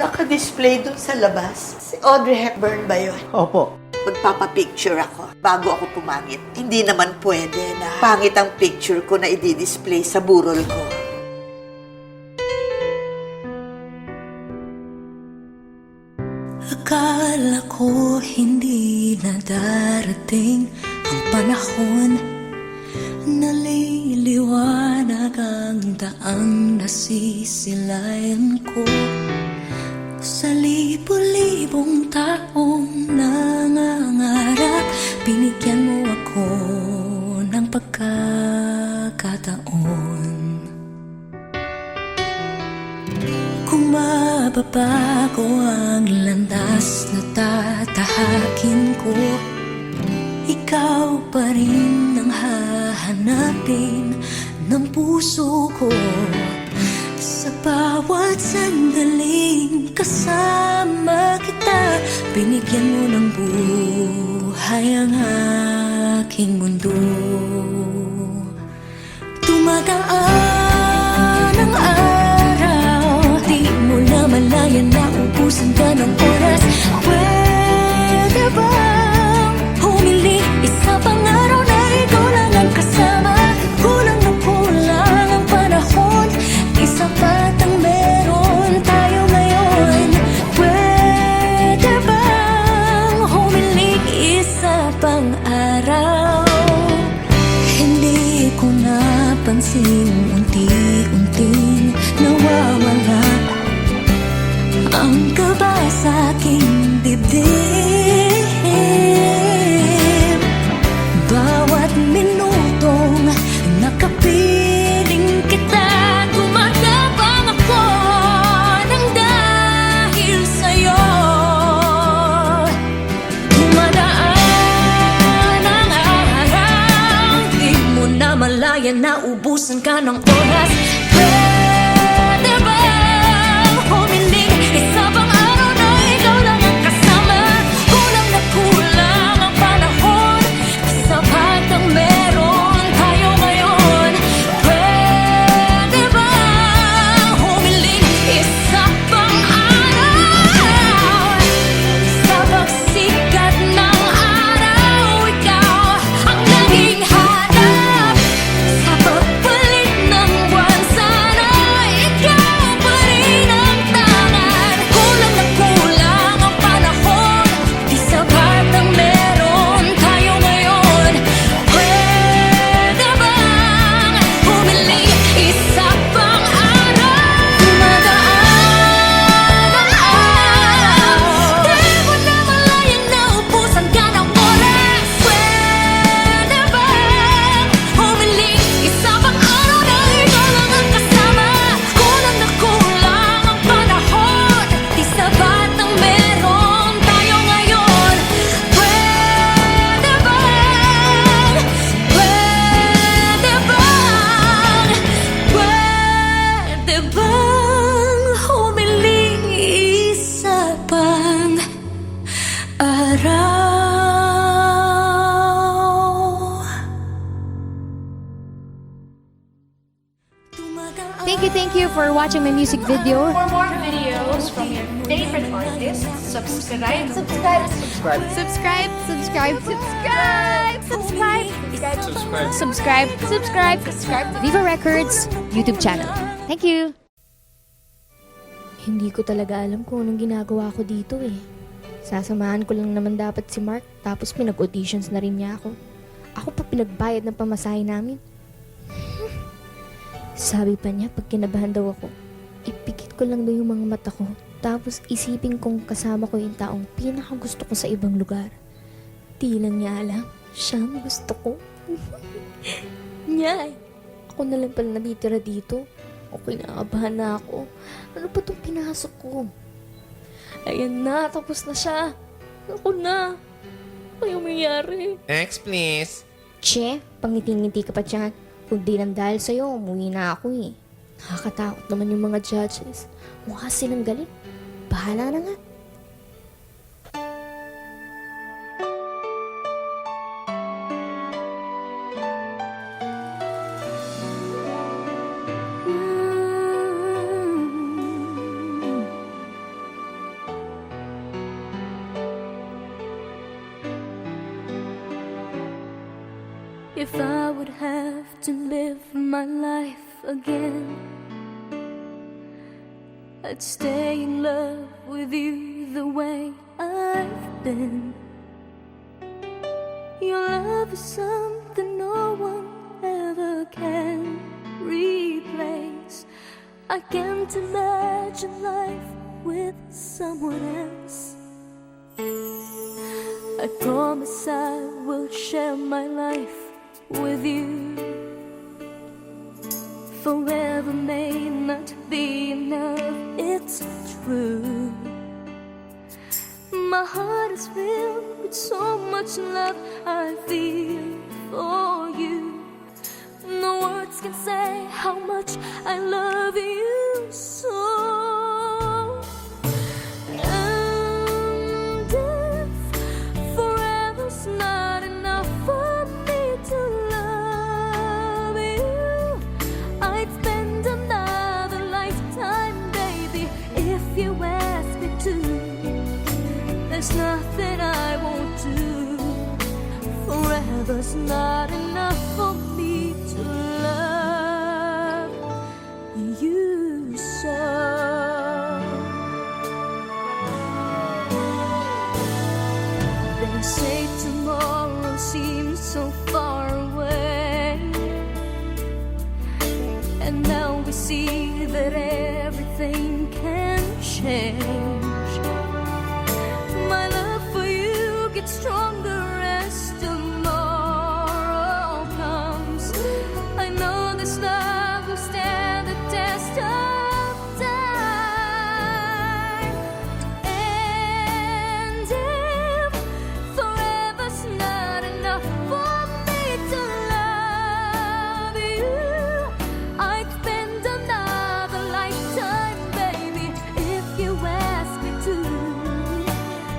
Naka-display dun sa labas. Si Audrey Hepburn ba yun? Opo. Magpapapicture ako bago ako pumangit. Hindi naman pwede na pangit ang picture ko na i-display sa burol ko. Akala ko hindi na darating ang panahon, naliliwanag ang daang nasisilayan ko. Sa libo-libong taong nangangarap, binigyan mo ako ng pagkakataon. Kung mababago ang landas na tatahakin ko, ikaw pa rin ang hahanapin ng puso ko. Sa bawat sandaling kasama kita, binigyan mo ng buhay ang aking mundo. Tumagaan ang araw, di mo na malayan na ubusan ka ng oras. Pwede bang humiling isa pang araw na ikaw lang ang kasama? Kulang na kulang ang panahon, sapat ang meron tayo ngayon. Pwede bang humiling isa pang araw? Hindi ko napansin unti-unting nawawala ang kaba sa aking dibdib. Bawat minutong nakapiling kita, malayan na ubusan ka ng oras. Pwede bang humiling isa pang araw na ikaw lang ang kasama? Kulang na kulang ang panahon, sapat ang meron tayo ngayon. Pwede bang humiling isa pang araw? Sa pagsikat ng araw, ikaw ang naging hanap. Pagpalit ng buwan, sana ikaw pa rin ang tangan. Kulang na kulang ang panahon, di sapat ang meron tayo ngayon. Pwede bang humiling isa pang araw? Tumagaan ang araw, di mo na malayan na ubusan ka ng oras. Pwede bang humiling isa pang araw na ikaw lang ang kasama? Kulang na kulang ang panahon, di sapat ang meron tayo ngayon. Pwede bang humiling isa pang araw? Thank you for watching my music video. For more videos from your favorite artists, subscribe. Subscribe, subscribe, subscribe, subscribe to Viva Records YouTube channel. Thank you. Hindi ko talaga alam kung anong ginagawa ko dito eh. Sasamahan ko lang naman dapat si Mark, tapos pinag-auditions na rin niya ako. Ako pa pinagbayad ng pamasahe namin. Sabi pa niya, pag kinabahan daw ako, ipikit ko lang daw yung mga mata ko, tapos isipin kong kasama ko yung taong pinakagusto ko sa ibang lugar. Di lang niya alam, siya ang gusto ko. Nyay, ako na lang pala natitira dito. Okay, nakakabahan na ako. Ano pa itong pinasok ko? Ayan na, tapos na siya. Ako na. Ano yung mayayari? Next, please. Che, pangiti-ngiti ka pa dyan. Kung di lang dahil sa'yo, umuwi na ako eh. Nakakatakot naman yung mga judges. Mukha silang galit. Bahala na nga. If I would have to live my life again, I'd stay in love with you the way I've been. Your love is something no one ever can replace. I can't imagine life with someone else. I promise I will share my life with you. Forever may not be enough, it's true. My heart is filled with so much love I feel for you. No words can say how much I love you so. And if forever's not enough for me to love you, I'd spend another lifetime, baby, if you ask me to. There's nothing I won't do. Forever's not enough for me to love you so. They say tomorrow seems so far away, and now we see that everything can change. My love for you gets stronger as tomorrow comes. I know this love will stand the test of time. And if forever's not enough for me to love you, I'd spend another lifetime, baby, if you ask me to.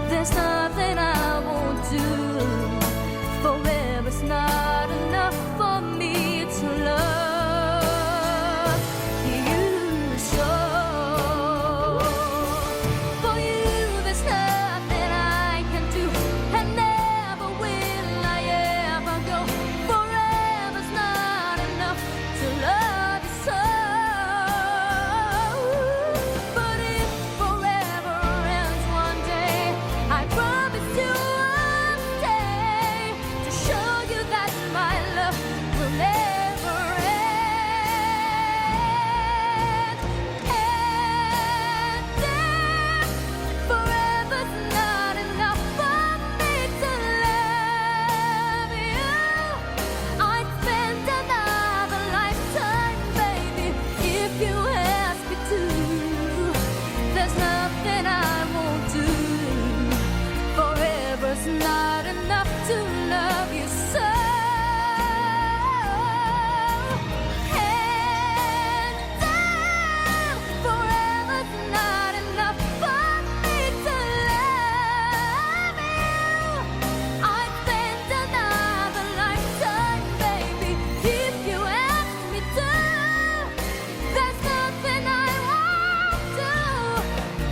There's nothing I won't do. Forever's not enough for me to love you so. For you, there's nothing I can do, and never will I ever go. Forever's not enough to love you so. But if forever ends one day, I promise you I'll stay to show you that my love will never end. And if forever's not enough for me to love you, I'd spend another lifetime, baby, if you ask me to. There's nothing I won't do. Forever's not enough to love you so. And forever's not enough for me to love you, I'd spend another lifetime, baby, if you ask me to. There's nothing I won't do.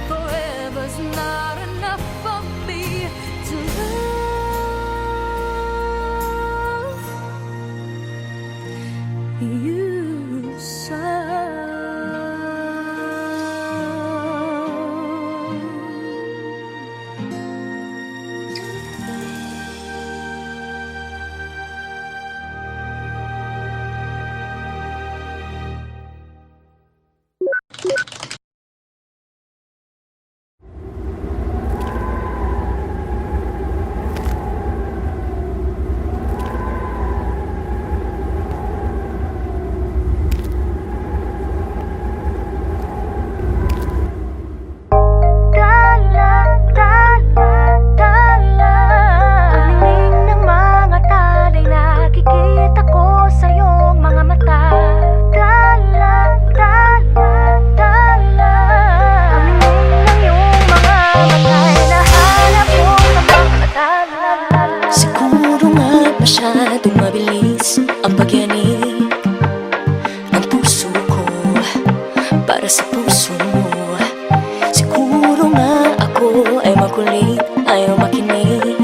Forever's not enough for me to love you so. Ayaw makinig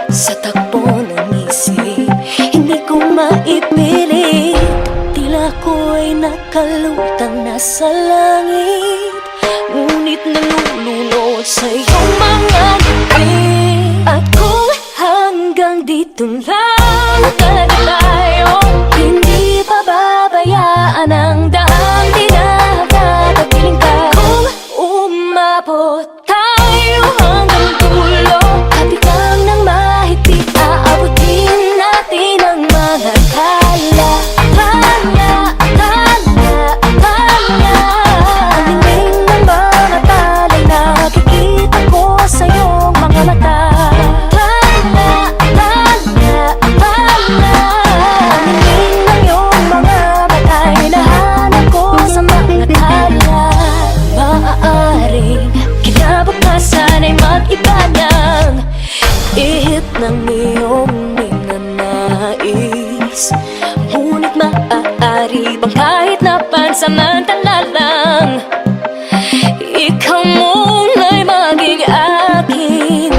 sa takbo ng isip. Hindi ko nakalutang nasa langit, ngunit nalulunod sa iyong mga ngiti. At kung hanggang dito lang talaga tayo, hindi pababayaan ang daang dinadadapiling ka. Kung umabot tayo hanggang dulo, kapitan ng mahigpit, aabutin natin ang mga tala. Ang dingding ng mga talay, nakikita ko sa iyong mga mata. Ang dingding ng iyong mga matay, hinahanap ko sa mga tala. Maaaring kinabukasan ay mag-iba ng ihip ng iyong ninanais, ngunit maaari bang kahit na pansamantala lang, ikaw muna'y maging akin?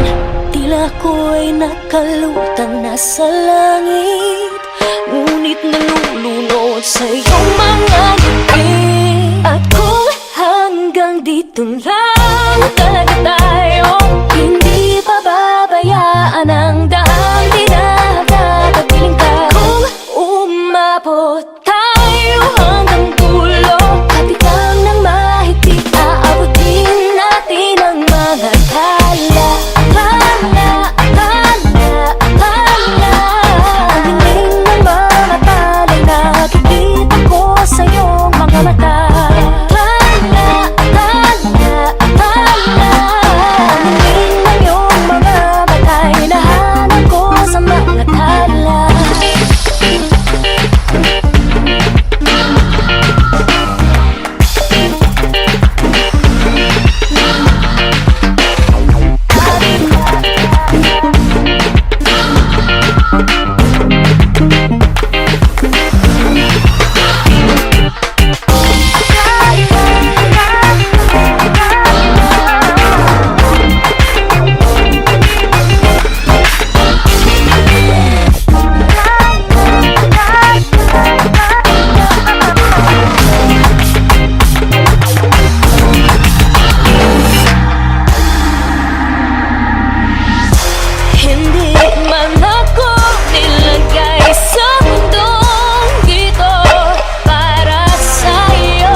Tila ko'y nakalutang nasa langit, ngunit nalulunod sa iyong mga ngiti. At kung hanggang dito lang talaga tayo, hindi pababayaan ang daang dinadadapiling ka. Kung umabot tayo hanggang dulo, kapitan ng mahigpit, aabutin natin ang mga tala. Ang dingding ng mga talay, nakikita ko sa iyong mga mata. Ang dingding ng iyong mga matay, hinahanap ko sa mga tala. Hindi man ako nilagay sa mundong ito para sa'yo,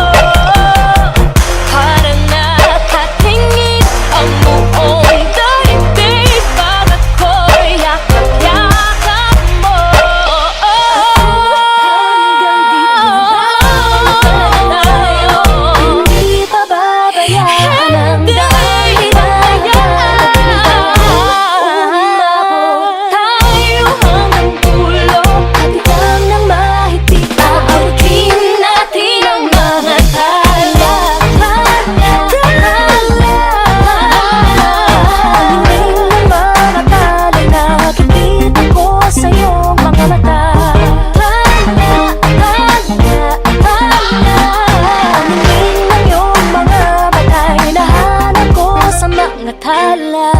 para nakatingin ang buong daigdig pag ako'y yakap-yakap mo. Hanggang dito lang tayo, hindi pababayaan ang daang dinadadapiling ka. Umabot tayo hanggang dulo, kapitan ng mahigpit, aabutin natin ang mga tala. Ang dingding ng mga talay, nakikita ko sa iyong mga mata. Ang dingding ng iyong mga matay, hinahanap ko sa mga tala.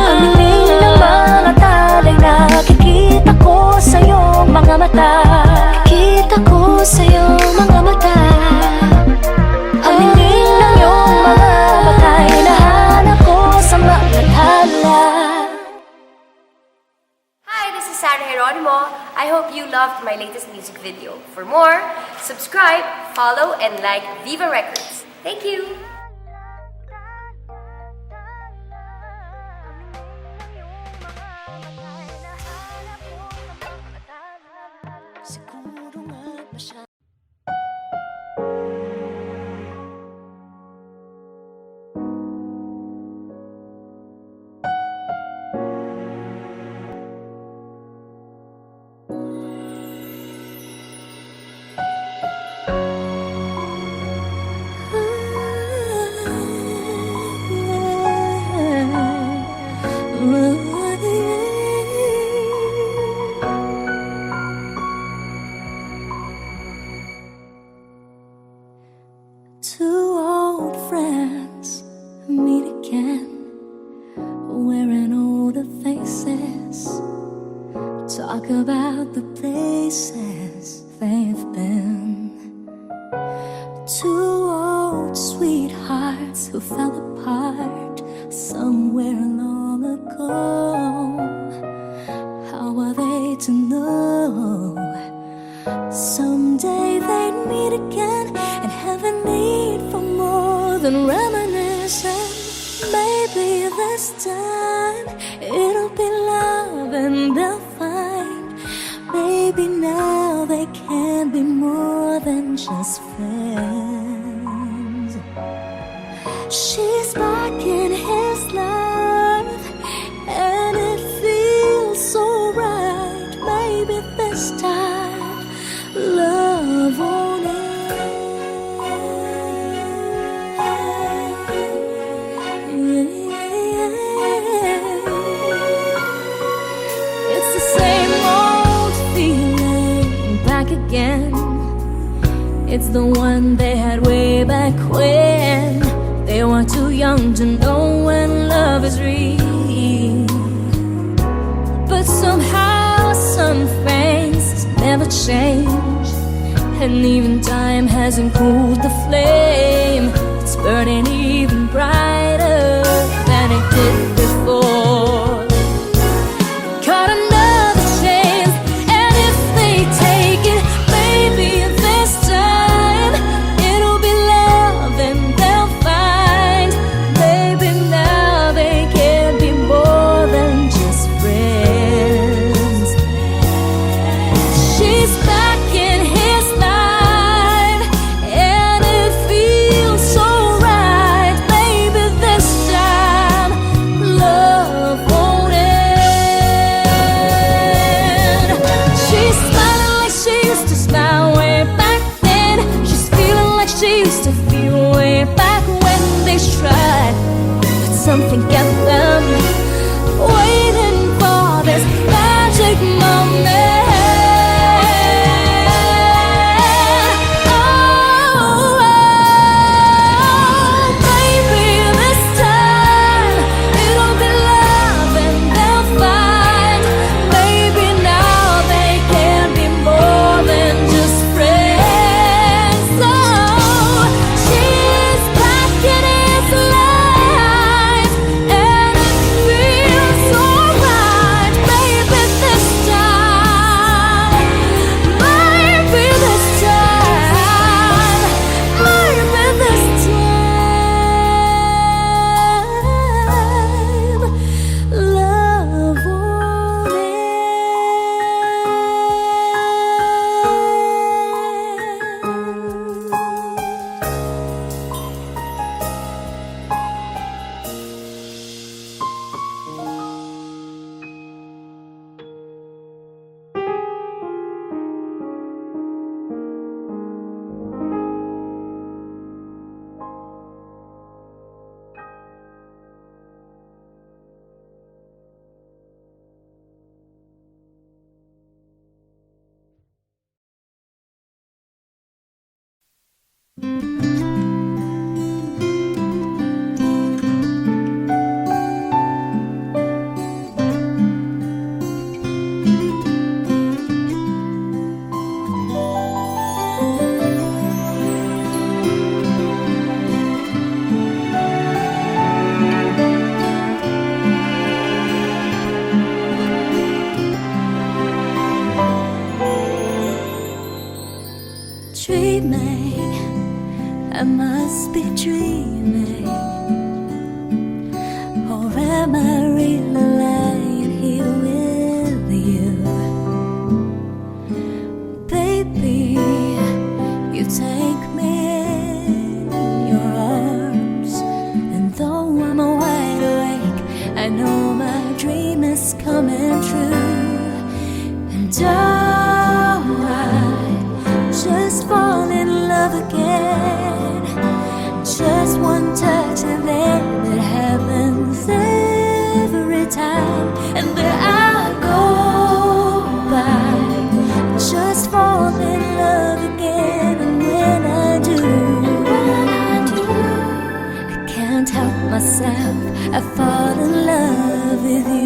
Ang dingding ng mga talay, nakikita ko sa iyong mga mata. Kita ko sa iyong mga mata. Ang dingding ng iyong mga matay, hinahanap ko sa mga tala. Hi, this is Sarah Geronimo. I hope you loved my latest music video. For more, subscribe, follow, and like Viva Records. Thank you! Siguro nga masyadong fell apart somewhere long ago. How are they to know? Someday they'd meet again and have a need for more than reminiscing. Maybe this time it'll be love and they'll find. Maybe now they can be more than just friends. She's back in his life and it feels so right. Maybe this time love won't end. It's the same old feeling back again. It's the one they had way back when they were too young to know when love is real. But somehow some things never change, and even time hasn't cooled the flame. It's burning even brighter than it did before. Got another chance, and if they take it, maybe this time it'll be love and they'll find. Maybe now they can be more than just friends. She's back in his life and it feels so right. Maybe this time love won't end. She's smiling like she used to smile way back then. She's feeling like she used to feel way back when they tried. But something kept them waiting for this magic moment. Maybe this time it'll be love and they'll find. Maybe now they can be more than just friends. So she's back in his life and it feels so right. Maybe this time, maybe this time, maybe this time, love won't end. Dreaming, I must be dreaming, or am I really lying here with you? Baby, you take me in your arms, and though I'm wide awake, I know my dream is coming true. And oh, I just fall in love again. Just one touch and then it happens every time. And there I go by, just fall in love again. And when I do, I can't help myself, I fall in love with you.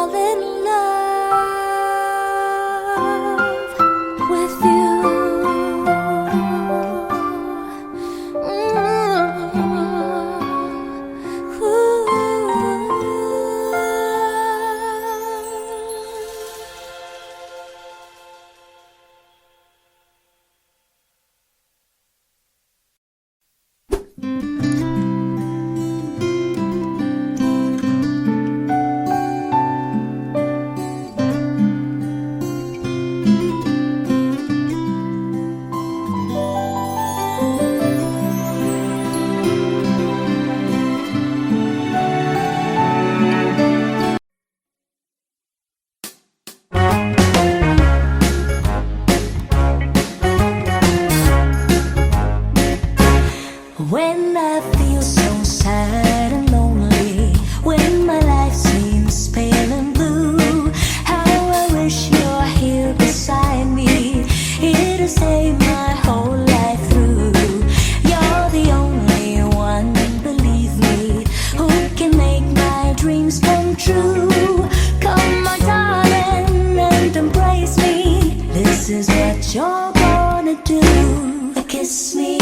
fall in love with you. When I feel so sad and lonely, when my life seems pale and blue, how I wish you're here beside me, here to stay my whole life through. You're the only one, believe me, who can make my dreams come true. Come, my darling, and embrace me. This is what you're gonna do. Kiss me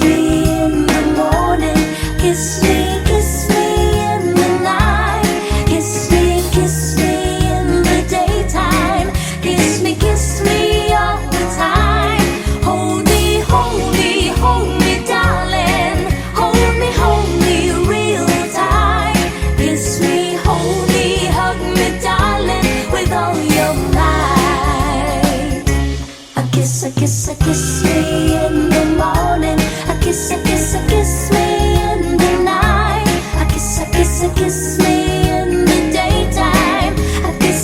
in the morning. Kiss me in the night. Kiss me in the daytime. Kiss me all the time. Hold me, darling. Hold me real tight. Kiss me, hold me, hug me, darling, with all your might. A kiss me in the morning. A kiss me in the night. A kiss me in the daytime. A kiss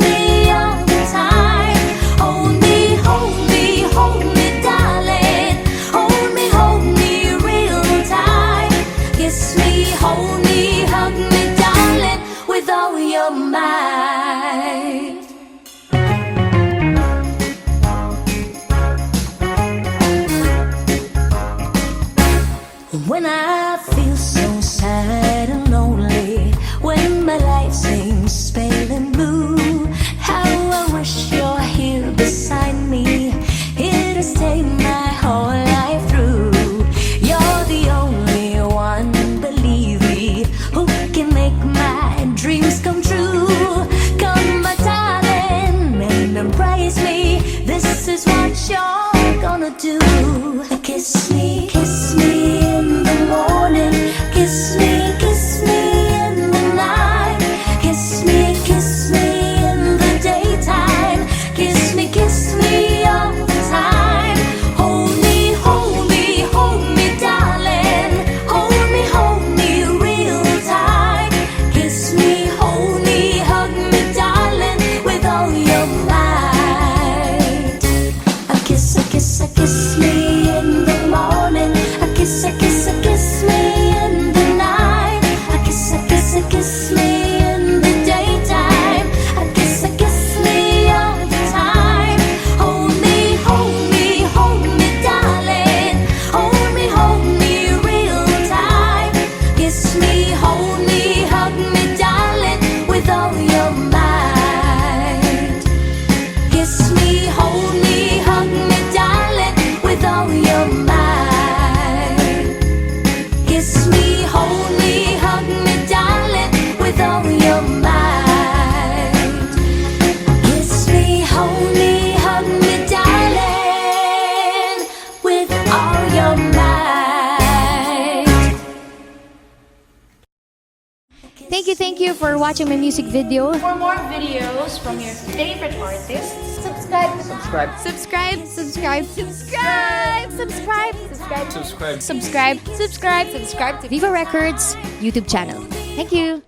me all the time. Hold me, darling. Hold me real tight. Kiss me, hold me, hug me, darling, with all your might. When I feel so sad and lonely, when my life seems pale and blue, how I wish you're here beside me, here to stay my whole life through. You're the only one, believe me, who can make my dreams come true. Come, my darling, and embrace me. This is what you're gonna do. Kiss me in the morning. Kiss me in the night. Kiss me in the daytime. Kiss me all the time. Hold me, darling. Hold me real tight. Kiss me, hold me, hug me, darling, with all your might. A kiss me in the morning. A kiss me in the night. A kiss me in the daytime. A kiss me all the time. Hold me, darling. Hold me real tight. Kiss me, hold me, hug me, darling, with all your might. Kiss me, hold me, hug me, darling, with all your might. Kiss me, hold me, hug me, darling, with all your might. Kiss me, hold me, hug me, darling, with all your might. Thank you for watching my music video. For more videos from your favorite artists, subscribe to Viva Records YouTube channel. Thank you.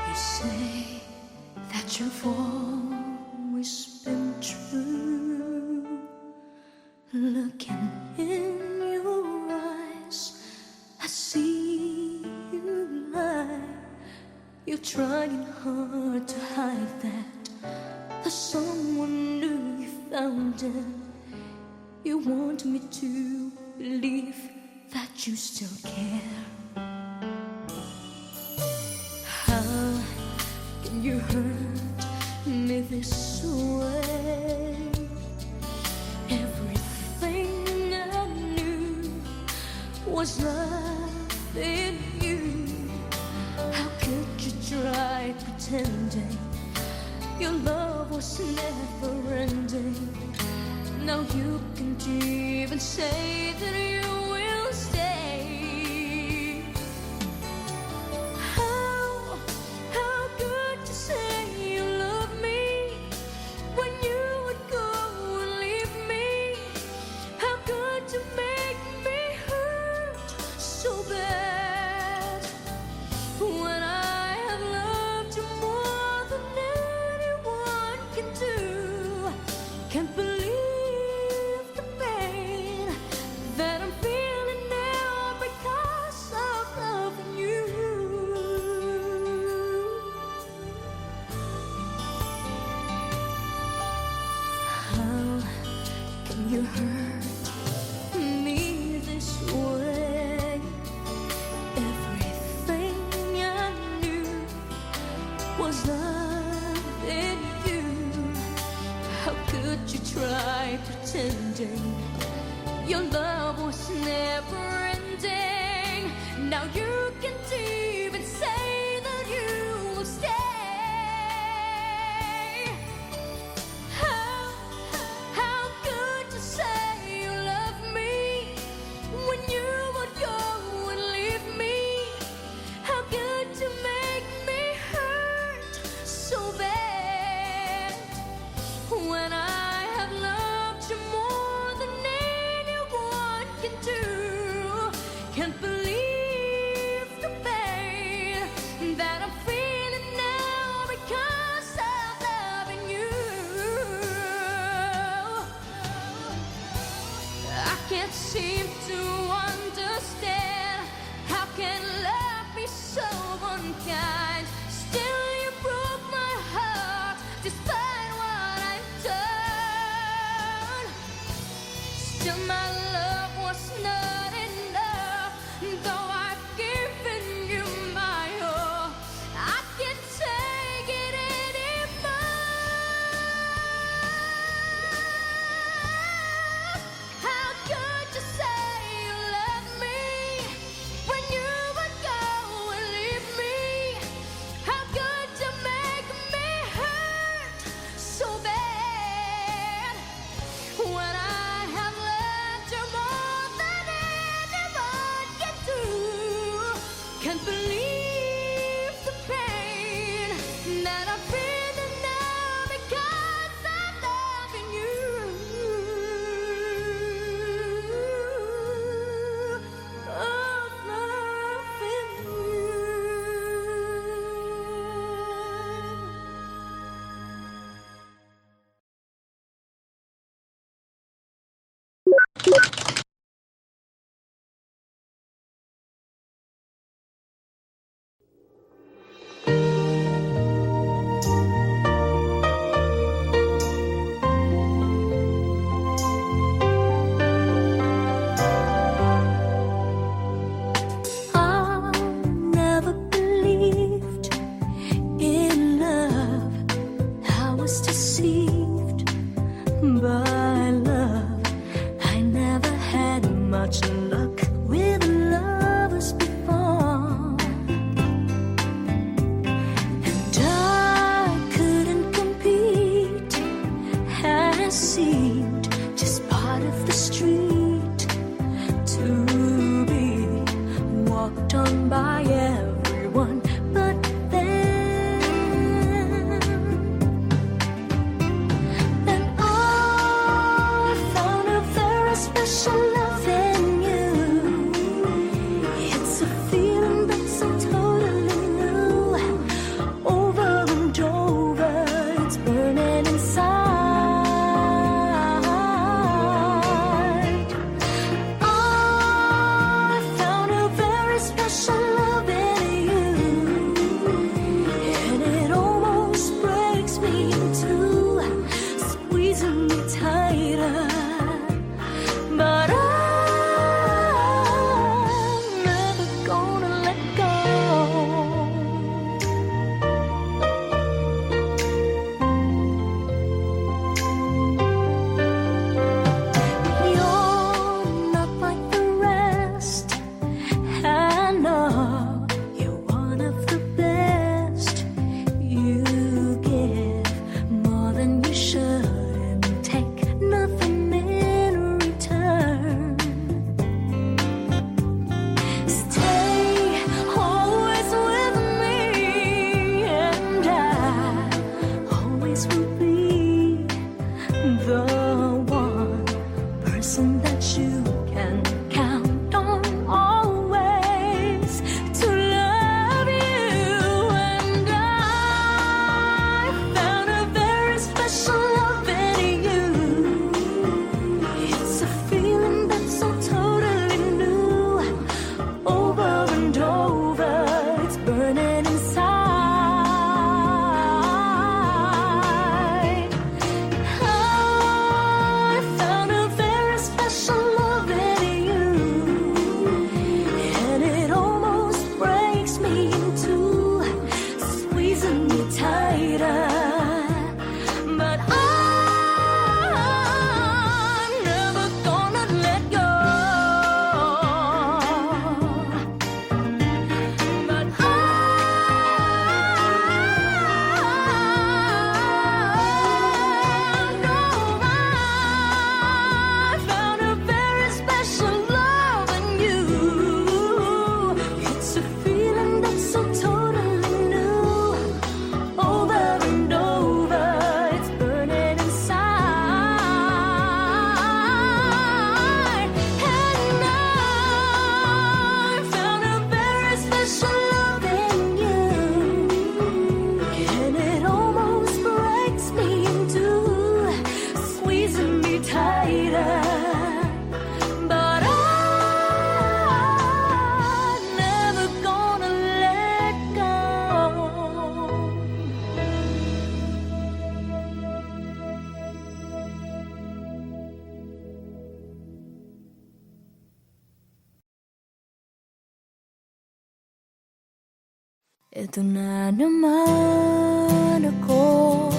You say that you've always been true. Looking in your eyes, I see you lie. You're trying hard pretending you want me to believe that you still care. How can you hurt me this way? Everything I knew was love in you. How could you try pretending your love was never ending? Now you can't even say that you will stay. How could you say you love me when you would go and leave me? How could you make me hurt so bad when I have loved you more than anyone can do? Can't believe the pain that I'm feeling now because of loving you. How can you hurt me this way? Everything I knew was love in you. How could you try pretending your love was never ending? Now you can't even say that you will stay. How could you say you love me when you would go and leave me? How could you make me hurt so bad when I have loved you more than anyone can do? Can't believe the pain Eto na naman ako,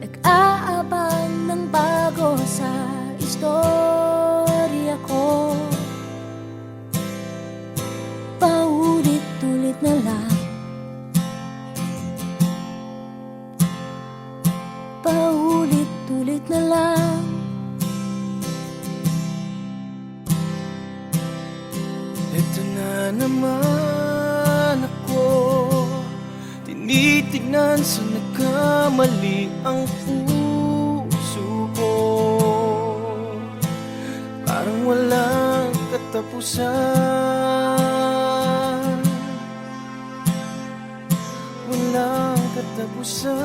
nag-aabang ng bago sa istorya ko. Paulit-ulit na lang, paulit-ulit na lang. Ito na naman ako, tinitignan sa nagkamali ang puso ko. Parang walang katapusan, walang katapusan.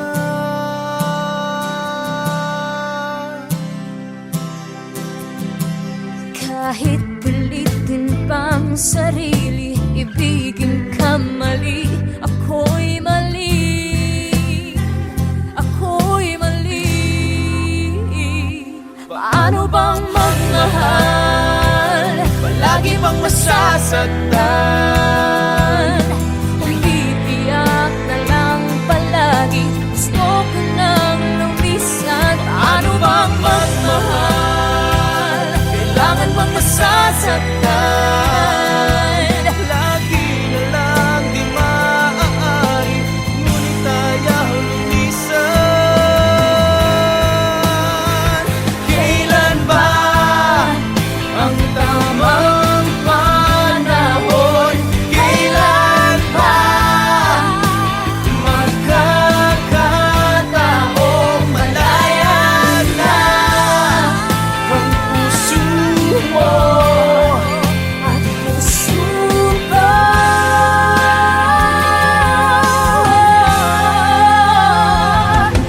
Kahit pilitin pang sarili, ibigin ka mali, ako'y mali, ako'y mali. Paano bang magmahal, Palagi bang masasaktan? umiiyak na lang palagi, gusto ko nang lumisan. Paano bang magmahal, Kailangan bang masasaktan? Lagi na lang di maaari, ngunit ayaw lumisan. Kailan ba ang tamang panahon? Kailan ba magkakataong malaya na ang puso mo at puso ko?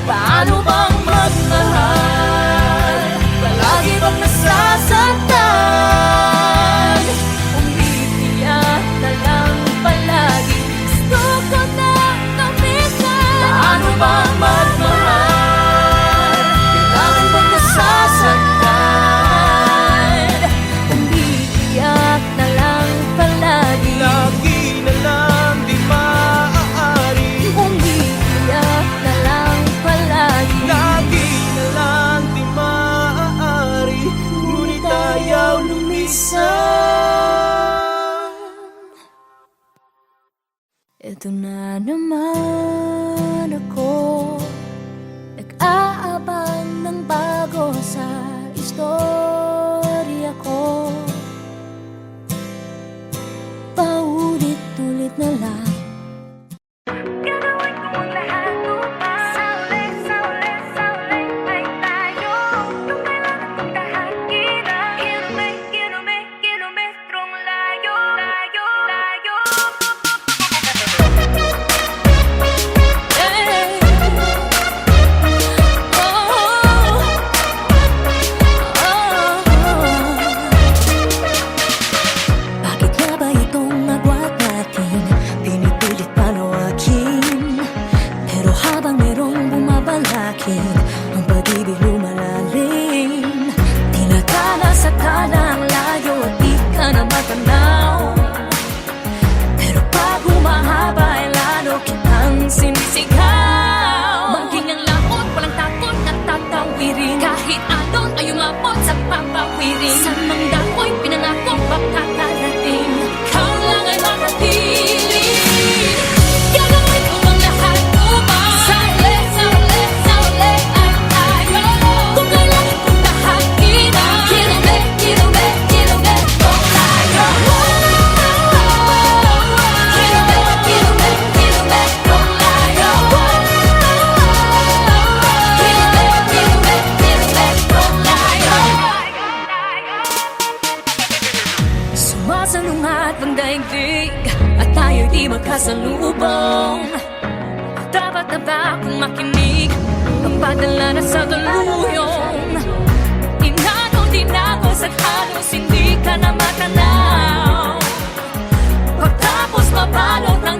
Paano bang magmahal, palagi bang nasasaktan? Umiiyak na lang palagi, gusto ko na lumisan. Paano bang magmahal, kailangan bang nasasaktan? Umiiyak na lang palagi, lagi na lang di maaari, umiiyak na lang palagi. lagi na lang di maaari, ngunit ayaw lumisan. Eto na naman ako, nag-aabang ng bago sa istorya ko. Paulit-ulit na lang. Gagawin ko ang lahat upang Sauli ay tayo. Kung kailangan kong tahakin kilometrong layo. Bakit nga ba itong agwat natin pinipilit palawakin? Pero habang merong bumabalakid, ang pag-ibig lumalalim. Tinatala sa tala ang layo at di ka na matanaw. Pero pag humahaba ay lalo kitang sinisigaw. Maging ang laot, walang takot at tatawirin. Kahit alon ay umabot sa papawirin. Sa mang dako'y pinangakong makakarating, ikaw lang ay makatili. Gagawin ko ang lahat upang Sauli ay tayo. Kung kailangan kong tahakin kilometrong layo. Kilometrong layo. Kilometrong layo. Sumasalungat ang daigdig at tayo'y di magkasalubong. Dapat na ba akong makinig, pagpadala na sa tuluyong? Inano din ako sa halos hindi ka na matanaw. Pagtapos mabalot ng